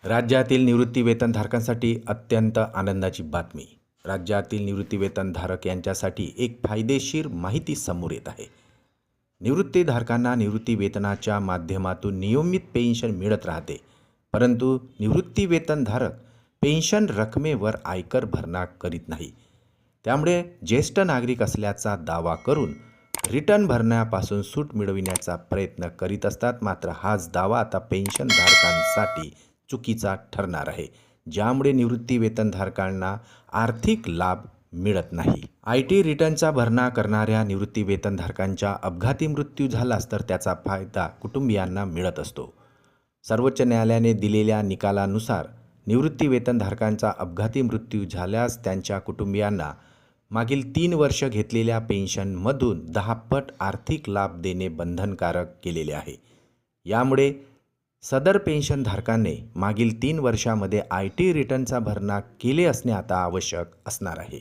राज्यातील निवृत्तीवेतनधारकांसाठी अत्यंत आनंदाची बातमी. राज्यातील निवृत्तीवेतनधारक यांच्यासाठी एक फायदेशीर माहिती समोर येत आहे. निवृत्तीधारकांना निवृत्तीवेतनाच्या माध्यमातून नियमित पेन्शन मिळत राहते, परंतु निवृत्तीवेतनधारक पेन्शन रकमेवर आयकर भरणा करीत नाही. त्यामुळे ज्येष्ठ नागरिक असल्याचा दावा करून रिटर्न भरण्यापासून सूट मिळविण्याचा प्रयत्न करीत असतात. मात्र हाच दावा आता पेन्शनधारकांसाठी चुकीचा ठरणार आहे, ज्यामुळे निवृत्तीवेतनधारकांना आर्थिक लाभ मिळत नाही. IT रिटर्नचा भरणा करणाऱ्या निवृत्तीवेतनधारकांचा अपघाती मृत्यू झालास तर त्याचा फायदा कुटुंबियांना मिळत असतो. सर्वोच्च न्यायालयाने दिलेल्या निकालानुसार निवृत्तीवेतनधारकांचा अपघाती मृत्यू झाल्यास त्यांच्या कुटुंबियांना मागील 3 वर्ष घेतलेल्या पेन्शनमधून 10 पट आर्थिक लाभ देणे बंधनकारक केलेले आहे. यामुळे सदर पेन्शनधारकांनी मागील 3 वर्षामध्ये IT रिटर्नचा भरणा केले असणे आता आवश्यक असणार आहे.